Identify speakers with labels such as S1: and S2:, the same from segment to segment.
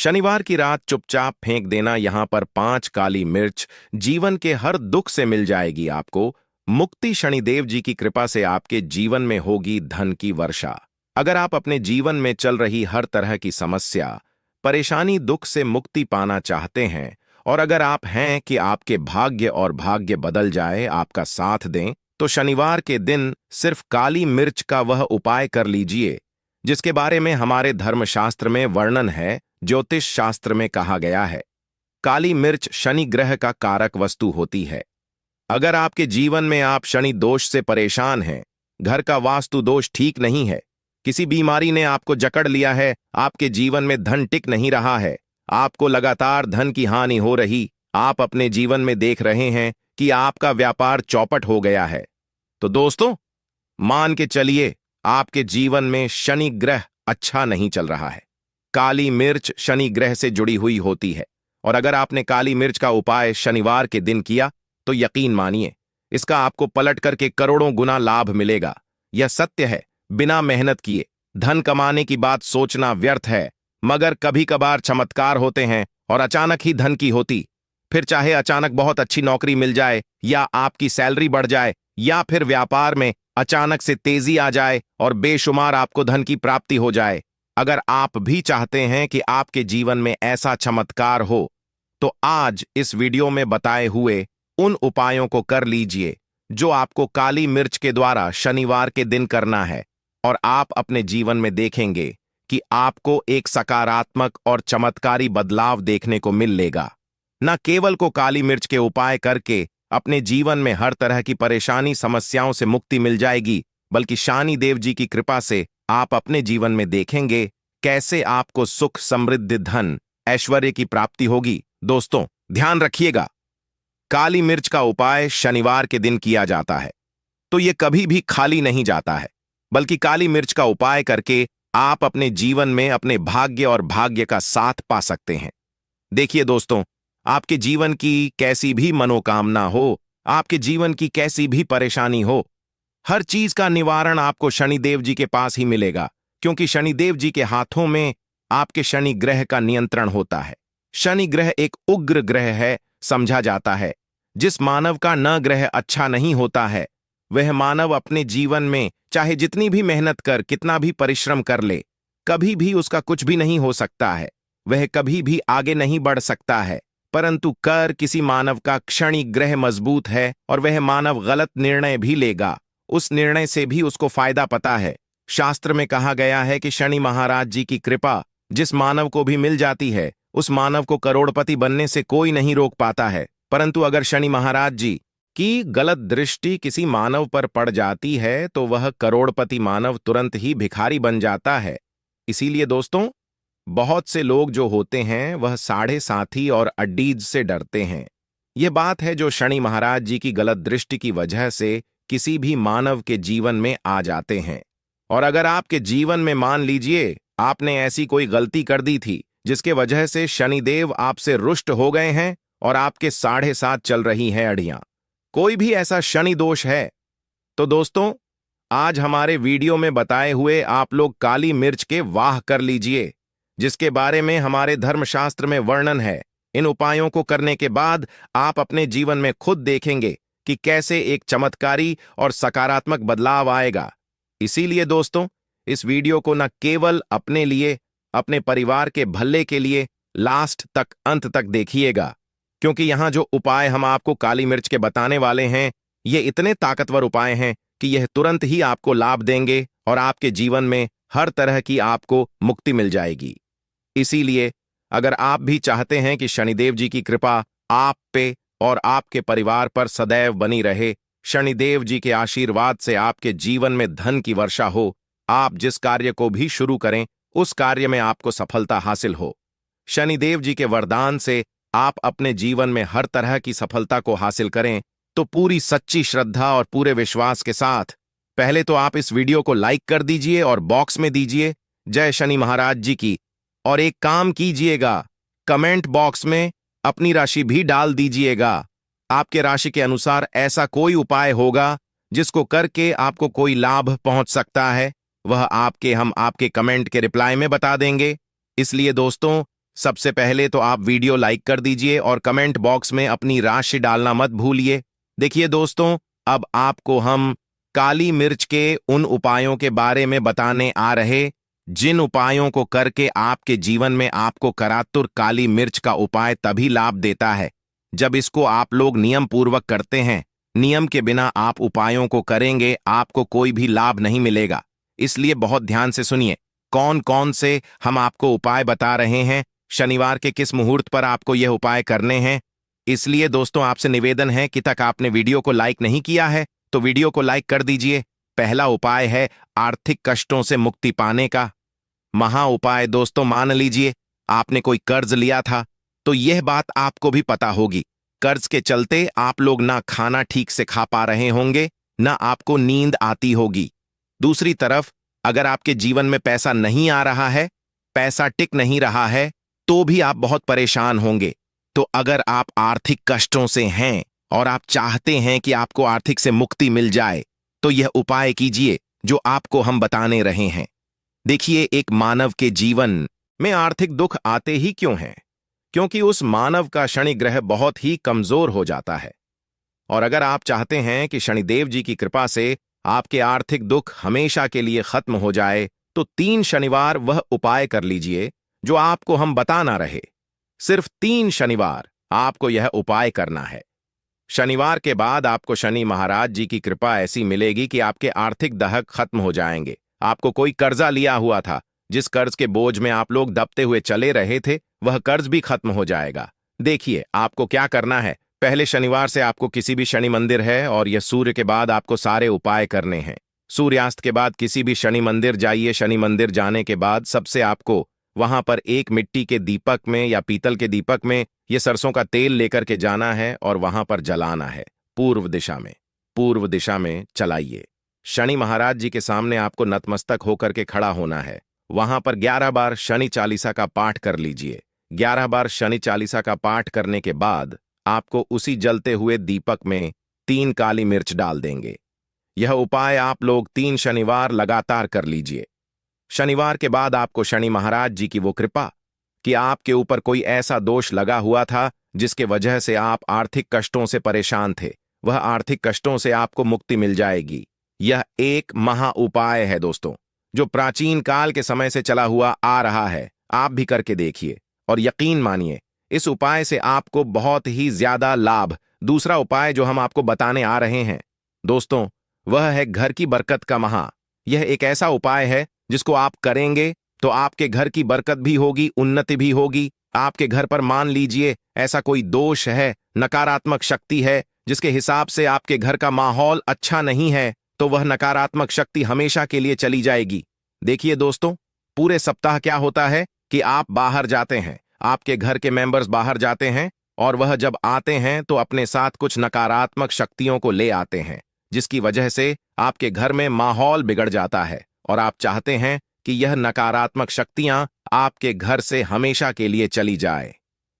S1: शनिवार की रात चुपचाप फेंक देना यहां पर 5 काली मिर्च जीवन के हर दुख से मिल जाएगी आपको। मुक्ति शनिदेव जी की कृपा से आपके जीवन में होगी धन की वर्षा। अगर आप अपने जीवन में चल रही हर तरह की समस्या, परेशानी, दुख से मुक्ति पाना चाहते हैं और अगर आप हैं कि आपके भाग्य और भाग्य बदल जाए, आपका साथ दें, तो शनिवार के दिन सिर्फ काली मिर्च का वह उपाय कर लीजिए जिसके बारे में हमारे धर्मशास्त्र में वर्णन है, ज्योतिष शास्त्र में कहा गया है। काली मिर्च शनि ग्रह का कारक वस्तु होती है। अगर आपके जीवन में आप शनि दोष से परेशान हैं, घर का वास्तु दोष ठीक नहीं है, किसी बीमारी ने आपको जकड़ लिया है, आपके जीवन में धन टिक नहीं रहा है, आपको लगातार धन की हानि हो रही, आप अपने जीवन में देख रहे हैं कि आपका व्यापार चौपट हो गया है, तो दोस्तों मान के चलिए आपके जीवन में शनि ग्रह अच्छा नहीं चल रहा है। काली मिर्च शनि ग्रह से जुड़ी हुई होती है और अगर आपने काली मिर्च का उपाय शनिवार के दिन किया तो यकीन मानिए इसका आपको पलट करके करोड़ों गुना लाभ मिलेगा। यह सत्य है, बिना मेहनत किए धन कमाने की बात सोचना व्यर्थ है, मगर कभी कभार चमत्कार होते हैं और अचानक ही धन की होती। फिर चाहे अचानक बहुत अच्छी नौकरी मिल जाए या आपकी सैलरी बढ़ जाए या फिर व्यापार में अचानक से तेजी आ जाए और बेशुमार आपको धन की प्राप्ति हो जाए। अगर आप भी चाहते हैं कि आपके जीवन में ऐसा चमत्कार हो तो आज इस वीडियो में बताए हुए उन उपायों को कर लीजिए जो आपको काली मिर्च के द्वारा शनिवार के दिन करना है और आप अपने जीवन में देखेंगे कि आपको एक सकारात्मक और चमत्कारी बदलाव देखने को मिलेगा। न केवल को काली मिर्च के उपाय करके अपने जीवन में हर तरह की परेशानी समस्याओं से मुक्ति मिल जाएगी, बल्कि शनि देव जी की कृपा से आप अपने जीवन में देखेंगे कैसे आपको सुख, समृद्धि, धन, ऐश्वर्य की प्राप्ति होगी। दोस्तों ध्यान रखिएगा, काली मिर्च का उपाय शनिवार के दिन किया जाता है तो यह कभी भी खाली नहीं जाता है, बल्कि काली मिर्च का उपाय करके आप अपने जीवन में अपने भाग्य और भाग्य का साथ पा सकते हैं। देखिए दोस्तों, आपके जीवन की कैसी भी मनोकामना हो, आपके जीवन की कैसी भी परेशानी हो, हर चीज का निवारण आपको शनिदेव जी के पास ही मिलेगा, क्योंकि शनिदेव जी के हाथों में आपके शनि ग्रह का नियंत्रण होता है। शनि ग्रह एक उग्र ग्रह है समझा जाता है। जिस मानव का न ग्रह अच्छा नहीं होता है, वह मानव अपने जीवन में चाहे जितनी भी मेहनत कर, कितना भी परिश्रम कर ले, कभी भी उसका कुछ भी नहीं हो सकता है, वह कभी भी आगे नहीं बढ़ सकता है। परंतु कर किसी मानव का क्षणि ग्रह मजबूत है और वह मानव गलत निर्णय भी लेगा, उस निर्णय से भी उसको फायदा पता है। शास्त्र में कहा गया है कि शनि महाराज जी की कृपा जिस मानव को भी मिल जाती है, उस मानव को करोड़पति बनने से कोई नहीं रोक पाता है। परंतु अगर शनि महाराज जी की गलत दृष्टि किसी मानव पर पड़ जाती है तो वह करोड़पति मानव तुरंत ही भिखारी बन जाता है। इसीलिए दोस्तों, बहुत से लोग जो होते हैं वह साढ़े साथी और अड्डीज से डरते हैं। यह बात है जो शनि महाराज जी की गलत दृष्टि की वजह से किसी भी मानव के जीवन में आ जाते हैं। और अगर आपके जीवन में मान लीजिए आपने ऐसी कोई गलती कर दी थी जिसके वजह से शनिदेव आपसे रुष्ट हो गए हैं और आपके साढ़े साथ चल रही हैं अड़ियां, कोई भी ऐसा शनि दोष है, तो दोस्तों आज हमारे वीडियो में बताए हुए आप लोग काली मिर्च के वाह कर लीजिए, जिसके बारे में हमारे धर्मशास्त्र में वर्णन है। इन उपायों को करने के बाद आप अपने जीवन में खुद देखेंगे कि कैसे एक चमत्कारी और सकारात्मक बदलाव आएगा। इसीलिए दोस्तों, इस वीडियो को न केवल अपने लिए, अपने परिवार के भले के लिए लास्ट तक, अंत तक देखिएगा, क्योंकि यहां जो उपाय हम आपको काली मिर्च के बताने वाले हैं, ये इतने ताकतवर उपाय हैं कि यह तुरंत ही आपको लाभ देंगे और आपके जीवन में हर तरह की आपको मुक्ति मिल जाएगी। इसीलिए अगर आप भी चाहते हैं कि शनिदेव जी की कृपा आप पे और आपके परिवार पर सदैव बनी रहे, शनिदेव जी के आशीर्वाद से आपके जीवन में धन की वर्षा हो, आप जिस कार्य को भी शुरू करें उस कार्य में आपको सफलता हासिल हो, शनिदेव जी के वरदान से आप अपने जीवन में हर तरह की सफलता को हासिल करें, तो पूरी सच्ची श्रद्धा और पूरे विश्वास के साथ पहले तो आप इस वीडियो को लाइक कर दीजिए और बॉक्स में दीजिए जय शनि महाराज जी की, और एक काम कीजिएगा, कमेंट बॉक्स में अपनी राशि भी डाल दीजिएगा। आपके राशि के अनुसार ऐसा कोई उपाय होगा जिसको करके आपको कोई लाभ पहुंच सकता है, वह हम आपके कमेंट के रिप्लाई में बता देंगे। इसलिए दोस्तों, सबसे पहले तो आप वीडियो लाइक कर दीजिए और कमेंट बॉक्स में अपनी राशि डालना मत भूलिए। देखिए दोस्तों, अब आपको हम काली मिर्च के उन उपायों के बारे में बताने आ रहे, जिन उपायों को करके आपके जीवन में आपको करातुर काली मिर्च का उपाय तभी लाभ देता है जब इसको आप लोग नियम पूर्वक करते हैं। नियम के बिना आप उपायों को करेंगे, आपको कोई भी लाभ नहीं मिलेगा। इसलिए बहुत ध्यान से सुनिए कौन कौन से हम आपको उपाय बता रहे हैं, शनिवार के किस मुहूर्त पर आपको यह उपाय करने हैं। इसलिए दोस्तों, आपसे निवेदन है कि तक आपने वीडियो को लाइक नहीं किया है तो वीडियो को लाइक कर दीजिए। पहला उपाय है आर्थिक कष्टों से मुक्ति पाने का महा उपाय। दोस्तों, मान लीजिए आपने कोई कर्ज लिया था, तो यह बात आपको भी पता होगी। कर्ज के चलते आप लोग ना खाना ठीक से खा पा रहे होंगे, ना आपको नींद आती होगी। दूसरी तरफ अगर आपके जीवन में पैसा नहीं आ रहा है, पैसा टिक नहीं रहा है, तो भी आप बहुत परेशान होंगे। तो अगर आप आर्थिक कष्टों से हैं और आप चाहते हैं कि आपको आर्थिक से मुक्ति मिल जाए, तो यह उपाय कीजिए जो आपको हम बताने रहे हैं। देखिए, एक मानव के जीवन में आर्थिक दुख आते ही क्यों हैं? क्योंकि उस मानव का शनि ग्रह बहुत ही कमजोर हो जाता है। और अगर आप चाहते हैं कि शनिदेव जी की कृपा से आपके आर्थिक दुख हमेशा के लिए खत्म हो जाए, तो 3 शनिवार वह उपाय कर लीजिए जो आपको हम बता ना रहे। सिर्फ 3 शनिवार आपको यह उपाय करना है। शनिवार के बाद आपको शनि महाराज जी की कृपा ऐसी मिलेगी कि आपके आर्थिक दहक खत्म हो जाएंगे। आपको कोई कर्जा लिया हुआ था, जिस कर्ज के बोझ में आप लोग दबते हुए चले रहे थे, वह कर्ज भी खत्म हो जाएगा। देखिए, आपको क्या करना है। पहले शनिवार से आपको किसी भी शनि मंदिर है, और यह सूर्य के बाद आपको सारे उपाय करने हैं। सूर्यास्त के बाद किसी भी शनि मंदिर जाइए। शनि मंदिर जाने के बाद सबसे आपको वहां पर एक मिट्टी के दीपक में या पीतल के दीपक में यह सरसों का तेल लेकर के जाना है और वहां पर जलाना है। पूर्व दिशा में चलाइए। शनि महाराज जी के सामने आपको नतमस्तक होकर के खड़ा होना है। वहां पर 11 बार शनि चालीसा का पाठ कर लीजिए। 11 बार शनि चालीसा का पाठ करने के बाद आपको उसी जलते हुए दीपक में 3 काली मिर्च डाल देंगे। यह उपाय आप लोग 3 शनिवार लगातार कर लीजिए। शनिवार के बाद आपको शनि महाराज जी की वो कृपा कि आपके ऊपर कोई ऐसा दोष लगा हुआ था जिसके वजह से आप आर्थिक कष्टों से परेशान थे, वह आर्थिक कष्टों से आपको मुक्ति मिल जाएगी। यह एक महा उपाय है दोस्तों, जो प्राचीन काल के समय से चला हुआ आ रहा है। आप भी करके देखिए और यकीन मानिए, इस उपाय से आपको बहुत ही ज्यादा लाभ। दूसरा उपाय जो हम आपको बताने आ रहे हैं दोस्तों, वह है घर की बरकत का महा। यह एक ऐसा उपाय है जिसको आप करेंगे तो आपके घर की बरकत भी होगी, उन्नति भी होगी। आपके घर पर मान लीजिए ऐसा कोई दोष है, नकारात्मक शक्ति है, जिसके हिसाब से आपके घर का माहौल अच्छा नहीं है, तो वह नकारात्मक शक्ति हमेशा के लिए चली जाएगी। देखिए दोस्तों, पूरे सप्ताह क्या होता है कि आप बाहर जाते हैं, आपके घर के मेंबर्स बाहर जाते हैं, और वह जब आते हैं तो अपने साथ कुछ नकारात्मक शक्तियों को ले आते हैं, जिसकी वजह से आपके घर में माहौल बिगड़ जाता है। और आप चाहते हैं कि यह नकारात्मक शक्तियां आपके घर से हमेशा के लिए चली जाए।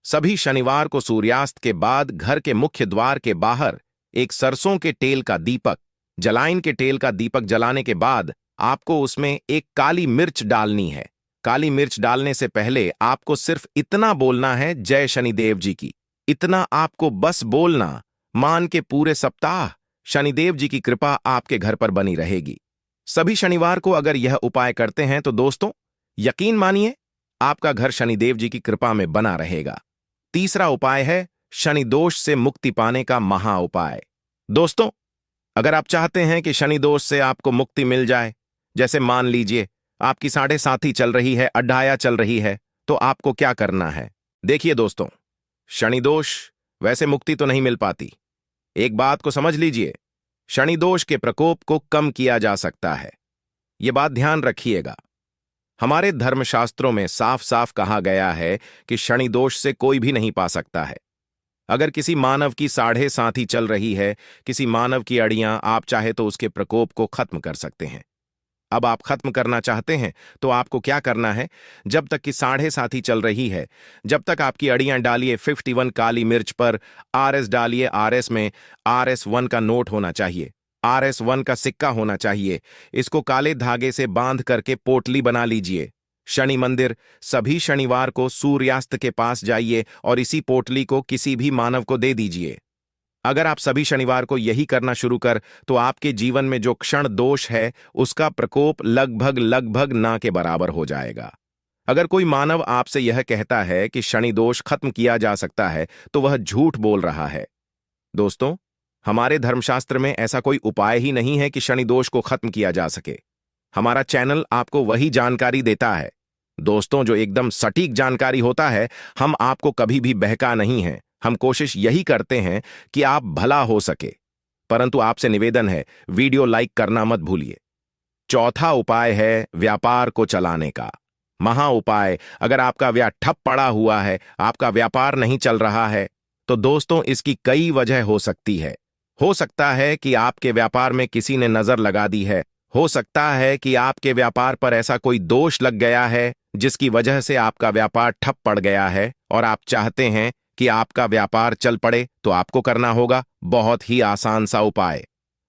S1: सभी शनिवार को सूर्यास्त के बाद घर के मुख्य द्वार के बाहर एक सरसों के तेल का दीपक, जलाइन के तेल का दीपक जलाने के बाद आपको उसमें एक काली मिर्च डालनी है। काली मिर्च डालने से पहले आपको सिर्फ इतना बोलना है, जय शनिदेव जी की। इतना आपको बस बोलना, मान के पूरे सप्ताह शनिदेव जी की कृपा आपके घर पर बनी रहेगी। सभी शनिवार को अगर यह उपाय करते हैं तो दोस्तों, यकीन मानिए आपका घर शनिदेव जी की कृपा में बना रहेगा। तीसरा उपाय है शनि दोष से मुक्ति पाने का महा उपाय। दोस्तों, अगर आप चाहते हैं कि शनि दोष से आपको मुक्ति मिल जाए, जैसे मान लीजिए आपकी 7.5 चल रही है, अड्ढाया चल रही है, तो आपको क्या करना है। देखिए दोस्तों, शनि दोष वैसे मुक्ति तो नहीं मिल पाती। एक बात को समझ लीजिए, शनि दोष के प्रकोप को कम किया जा सकता है। यह बात ध्यान रखिएगा। हमारे धर्मशास्त्रों में साफ साफ कहा गया है कि शनि दोष से कोई भी नहीं पा सकता है। अगर किसी मानव की 7.5 चल रही है, किसी मानव की अड़ियां, आप चाहे तो उसके प्रकोप को खत्म कर सकते हैं। अब आप खत्म करना चाहते हैं तो आपको क्या करना है, जब तक कि 7.5 चल रही है, जब तक आपकी अड़ियां डालिए 51 काली मिर्च पर, RS डालिए। RS में RS1 का नोट होना चाहिए, RS1 का सिक्का होना चाहिए। इसको काले धागे से बांध करके पोटली बना लीजिए। शनि मंदिर। सभी शनिवार को सूर्यास्त के पास जाइए और इसी पोटली को किसी भी मानव को दे दीजिए। अगर आप सभी शनिवार को यही करना शुरू कर तो आपके जीवन में जो क्षण दोष है उसका प्रकोप लगभग लगभग ना के बराबर हो जाएगा। अगर कोई मानव आपसे यह कहता है कि शनि दोष खत्म किया जा सकता है तो वह झूठ बोल रहा है। दोस्तों, हमारे धर्मशास्त्र में ऐसा कोई उपाय ही नहीं है कि शनि दोष को खत्म किया जा सके। हमारा चैनल आपको वही जानकारी देता है। दोस्तों, जो एकदम सटीक जानकारी होता है, हम आपको कभी भी बहका नहीं है। हम कोशिश यही करते हैं कि आप भला हो सके। परंतु आपसे निवेदन है, वीडियो लाइक करना मत भूलिए। चौथा उपाय है व्यापार को चलाने का महा उपाय। अगर आपका ठप पड़ा हुआ है, आपका व्यापार नहीं चल रहा है, तो दोस्तों इसकी कई वजह हो सकती है। हो सकता है कि आपके व्यापार में किसी ने नजर लगा दी है। हो सकता है कि आपके व्यापार पर ऐसा कोई दोष लग गया है जिसकी वजह से आपका व्यापार ठप पड़ गया है और आप चाहते हैं कि आपका व्यापार चल पड़े। तो आपको करना होगा बहुत ही आसान सा उपाय।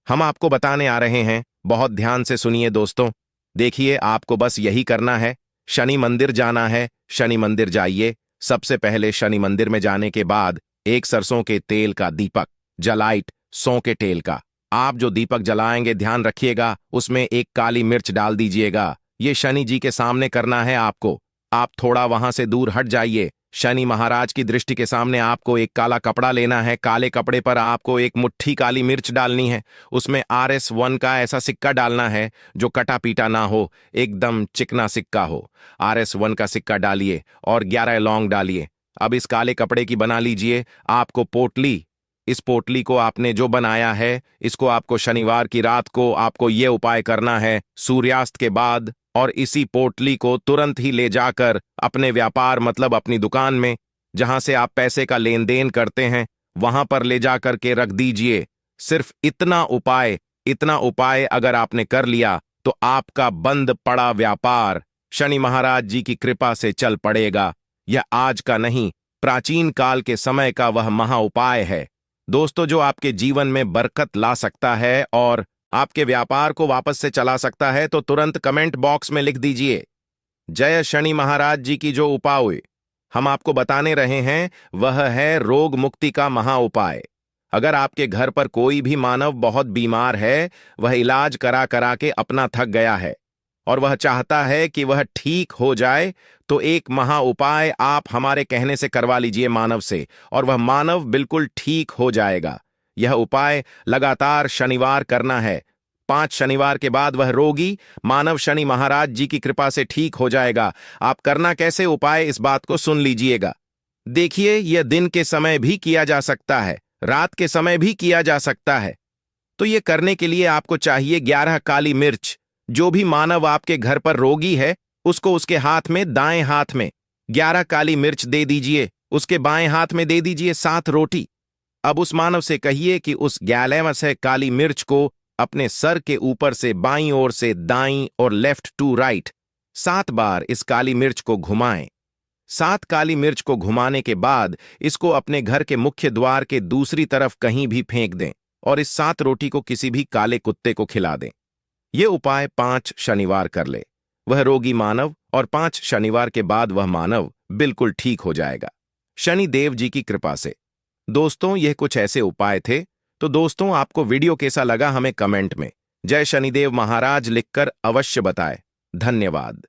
S1: हम आपको बताने आ रहे हैं, बहुत ध्यान से सुनिए दोस्तों। देखिए, आपको बस यही करना है, शनि मंदिर जाना है। शनि मंदिर जाइए। सबसे पहले शनि मंदिर में जाने के बाद एक सरसों के तेल का दीपक जलाइट, सौ के तेल का आप जो दीपक जलाएंगे, ध्यान रखिएगा उसमें एक काली मिर्च डाल दीजिएगा। ये शनि जी के सामने करना है आपको। आप थोड़ा वहां से दूर हट जाइए। शनि महाराज की दृष्टि के सामने आपको एक काला कपड़ा लेना है। काले कपड़े पर आपको एक मुट्ठी काली मिर्च डालनी है। उसमें RS1 का ऐसा सिक्का डालना है जो कटा पीटा ना हो, एकदम चिकना सिक्का हो। RS1 का सिक्का डालिए और 11 लौंग डालिए। अब इस काले कपड़े की बना लीजिए आपको पोटली। इस पोटली को आपने जो बनाया है, इसको आपको शनिवार की रात को आपको ये उपाय करना है सूर्यास्त के बाद, और इसी पोटली को तुरंत ही ले जाकर अपने व्यापार मतलब अपनी दुकान में जहां से आप पैसे का लेन देन करते हैं वहां पर ले जाकर के रख दीजिए। सिर्फ इतना उपाय अगर आपने कर लिया तो आपका बंद पड़ा व्यापार शनि महाराज जी की कृपा से चल पड़ेगा। यह आज का नहीं, प्राचीन काल के समय का वह महा उपाय है दोस्तों, जो आपके जीवन में बरकत ला सकता है और आपके व्यापार को वापस से चला सकता है। तो तुरंत कमेंट बॉक्स में लिख दीजिए, जय शनि महाराज जी की। जो उपाय हम आपको बताने रहे हैं वह है रोग मुक्ति का महा उपाय। अगर आपके घर पर कोई भी मानव बहुत बीमार है, वह इलाज करा करा के अपना थक गया है और वह चाहता है कि वह ठीक हो जाए, तो एक महा उपाय आप हमारे कहने से करवा लीजिए मानव से, और वह मानव बिल्कुल ठीक हो जाएगा। यह उपाय लगातार शनिवार करना है। 5 शनिवार के बाद वह रोगी मानव शनि महाराज जी की कृपा से ठीक हो जाएगा। आप करना कैसे उपाय, इस बात को सुन लीजिएगा। देखिए, यह दिन के समय भी किया जा सकता है, रात के समय भी किया जा सकता है। तो यह करने के लिए आपको चाहिए 11 काली मिर्च। जो भी मानव आपके घर पर रोगी है, उसको उसके हाथ में, दाएं हाथ में 11 काली मिर्च दे दीजिए। उसके बाएं हाथ में दे दीजिए 7 रोटी। अब उस मानव से कहिए कि उस 11 काली मिर्च को अपने सर के ऊपर से बाईं ओर से दाईं और लेफ्ट टू राइट 7 बार इस काली मिर्च को घुमाएं। 7 काली मिर्च को घुमाने के बाद इसको अपने घर के मुख्य द्वार के दूसरी तरफ कहीं भी फेंक दें और इस 7 रोटी को किसी भी काले कुत्ते को खिला दें। यह उपाय 5 शनिवार कर ले वह रोगी मानव, और 5 शनिवार के बाद वह मानव बिल्कुल ठीक हो जाएगा शनि देव जी की कृपा से। दोस्तों, यह कुछ ऐसे उपाय थे। तो दोस्तों, आपको वीडियो कैसा लगा हमें कमेंट में जय शनिदेव महाराज लिखकर अवश्य बताएं। धन्यवाद।